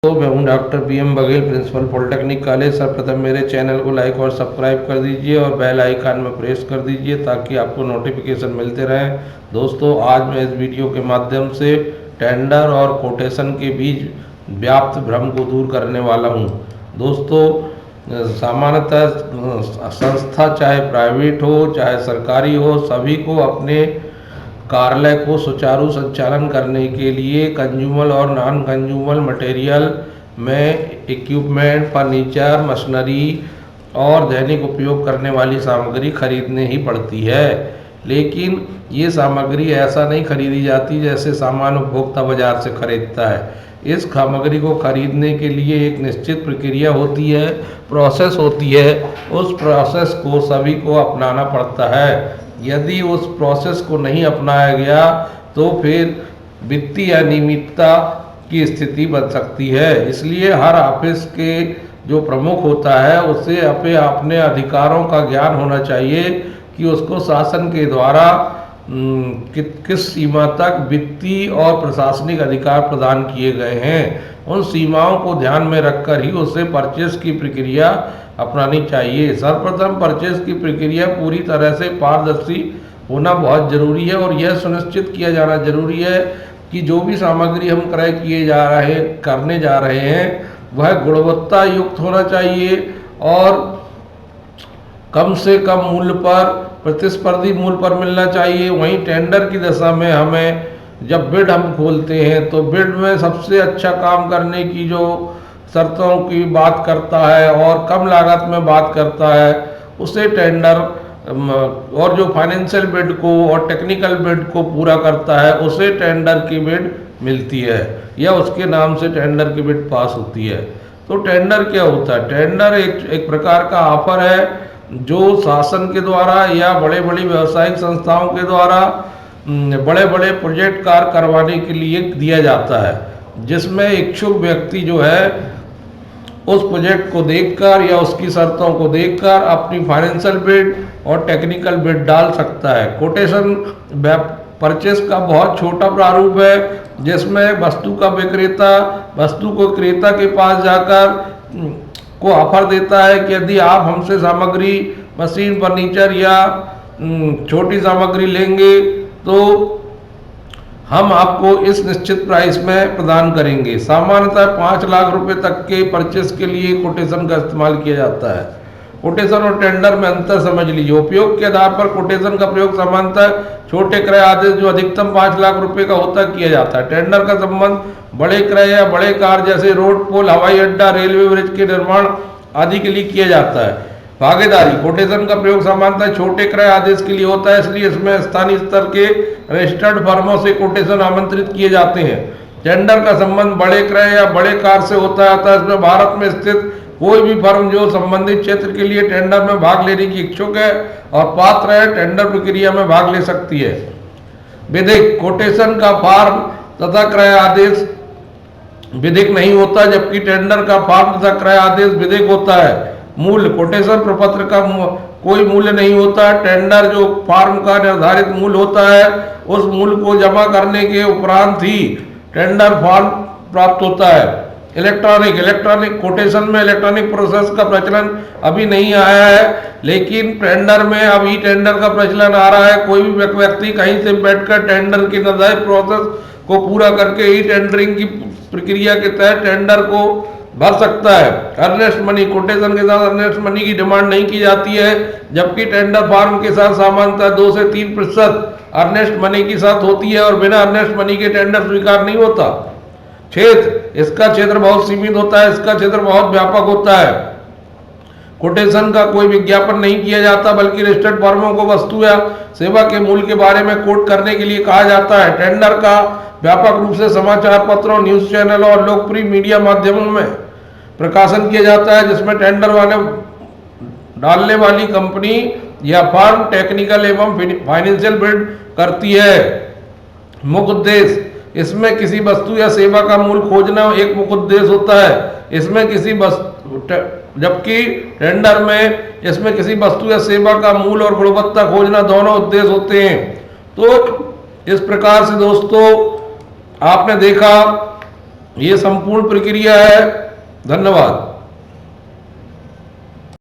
तो मैं हूं doctor PM Baghel, principal polytechnic college. सर्वप्रथम मेरे चैनल को लाइक और सब्सक्राइब कर दीजिए और बेल आइकन में प्रेस कर दीजिए ताकि आपको नोटिफिकेशन मिलते रहें। दोस्तों, आज मैं इस वीडियो के माध्यम से टेंडर और कोटेशन के बीच व्याप्त भ्रम को दूर करने वाला हूं। दोस्तों, सामान्यतः संस्था चाहे प्राइवेट हो चाहे सरकारी हो, सभी को अपने कार्यालय को सुचारू संचालन करने के लिए कंज्यूमर और नॉन कंज्यूमर मटेरियल में इक्विपमेंट, फर्नीचर, मशीनरी और दैनिक उपयोग करने वाली सामग्री खरीदनी ही पड़ती है। लेकिन ये सामग्री ऐसा नहीं खरीदी जाती जैसे सामान्य उपभोक्ता बाजार से खरीदता है। इस सामग्री को खरीदने के लिए एक निश्चित प्रक्रिया होती है, प्रोसेस होती है। उस प्रोसेस को सभी को अपनाना पड़ता है। यदि उस प्रोसेस को नहीं अपनाया गया तो फिर वित्तीय अनियमितता की स्थिति बन सकती है। इसलिए हर ऑफिस के जो प्रमुख होता है उसे अपने अधिकारों का ज्ञान होना चाहिए कि उसको शासन के द्वारा किस सीमा तक वित्तीय और प्रशासनिक अधिकार प्रदान किए गए हैं। उन सीमाओं को ध्यान में रखकर ही उसे परचेस की प्रक्रिया अपनानी चाहिए। सर्वप्रथम परचेस की प्रक्रिया पूरी तरह से पारदर्शी होना बहुत जरूरी है और यह सुनिश्चित किया जाना जरूरी है कि जो भी सामग्री हम क्रय करने जा रहे हैं वह गुणवत्ता युक्त होना चाहिए और कम से कम मूल्य पर, प्रतिस्पर्धी मूल्य पर मिलना चाहिए। वहीं टेंडर की दशा में हमें जब बिड हम खोलते हैं तो बिड में सबसे अच्छा काम करने की जो शर्तों की बात करता है और कम लागत में बात करता है उसे टेंडर, और जो फाइनेंशियल बिड को और टेक्निकल बिड को पूरा करता है उसे टेंडर की बिड मिलती है या उसके नाम से टेंडर की बिड पास होती है। तो टेंडर क्या होता है? टेंडर एक प्रकार का ऑफर है जो शासन के द्वारा या बड़े बड़ी व्यावसायिक संस्थाओं के द्वारा बड़े बड़े प्रोजेक्ट कार्य करवाने के लिए दिया जाता है, जिसमें इच्छुक व्यक्ति जो है उस प्रोजेक्ट को देखकर या उसकी शर्तों को देखकर अपनी फाइनेंशियल बिड और टेक्निकल बिड डाल सकता है। कोटेशन परचेस का बहुत छोटा प्रारूप है जिसमें वस्तु का विक्रेता वस्तु को क्रेता के पास जाकर को ऑफर देता है कि यदि आप हमसे सामग्री, मशीन, फर्नीचर या छोटी सामग्री लेंगे तो हम आपको इस निश्चित प्राइस में प्रदान करेंगे। सामान्यतः 5 लाख रुपए तक के परचेस के लिए कोटेशन का इस्तेमाल किया जाता है। कोटेशन और टेंडर में अंतर समझ लीजिए। उपयोग के आधार पर कोटेशन का प्रयोग सामान्यतः छोटे क्रय आदेश जो अधिकतम 5 लाख रुपए का होता किया जाता है। टेंडर का संबंध बड़े क्रय या बड़े कार्य जैसे रोड, पुल, हवाई अड्डा, रेलवे ब्रिज के निर्माण आदि के लिए किया जाता है। भागीदारी कोटेशन का प्रयोग सामान्यतः छोटे क्रय आदेश के लिए होता है, इसलिए इसमें स्थानीय स्तर के रजिस्टर्ड फर्मों से कोटेशन आमंत्रित किए जाते हैं। टेंडर का संबंध बड़े क्रय या बड़े कार्य से होता है, इसमें भारत में स्थित कोई भी फर्म जो संबंधित क्षेत्र के लिए टेंडर में भाग लेने की इच्छुक है और पात्र है टेंडर प्रक्रिया में भाग ले सकती है। विधिक कोटेशन का फॉर्म तथा क्रय आदेश विधिक नहीं होता, जबकि टेंडर का फॉर्म तथा क्रय आदेश विधिक होता है। मूल्य कोटेशन प्रपत्र का कोई मूल्य नहीं होता। टेंडर जो फॉर्म का निर्धारित मूल्य होता है उस मूल्य को जमा करने के उपरांत ही टेंडर फॉर्म प्राप्त होता है। इलेक्ट्रॉनिक कोटेशन में इलेक्ट्रॉनिक प्रोसेस का प्रचलन अभी नहीं आया है, लेकिन टेंडर में अभी टेंडर का प्रचलन आ रहा है। कोई भी व्यक्ति कहीं से बैठकर टेंडर की निर्धारित प्रोसेस को पूरा करके ही टेंडरिंग की प्रक्रिया के तहत टेंडर को भर सकता है। अर्नेस्ट मनी कोटेशन के साथ अर्नेस्ट मनी की डिमांड नहीं की जाती है, जबकि टेंडर फॉर्म के साथ सामान्यतः 2 से 3% अर्नेस्ट मनी के साथ होती है और बिना अर्नेस्ट मनी के टेंडर स्वीकार नहीं होता। क्षेत्र इसका क्षेत्र बहुत सीमित होता है, इसका क्षेत्र बहुत व्यापक होता है। कोटेशन का कोई विज्ञापन नहीं किया जाता, बल्कि रजिस्टर्ड फर्मों को वस्तु या सेवा के मूल्य के बारे में कोट करने के लिए कहा जाता है। टेंडर का व्यापक रूप से समाचार पत्रों, न्यूज चैनल और लोकप्रिय मीडिया माध्यमों में प्रकाशन किया जाता है, जिसमें टेंडर वाले डालने वाली कंपनी या फर्म टेक्निकल एवं फाइनेंशियल बिड करती है। मुख्य उद्देश्य इसमें किसी वस्तु या सेवा का मूल्य खोजना एक मुख्य उद्देश्य होता है। इसमें किसी जबकि टेंडर में इसमें किसी वस्तु या सेवा का मूल्य और गुणवत्ता खोजना दोनों उद्देश्य होते हैं। तो इस प्रकार से दोस्तों आपने देखा ये संपूर्ण प्रक्रिया है। धन्यवाद।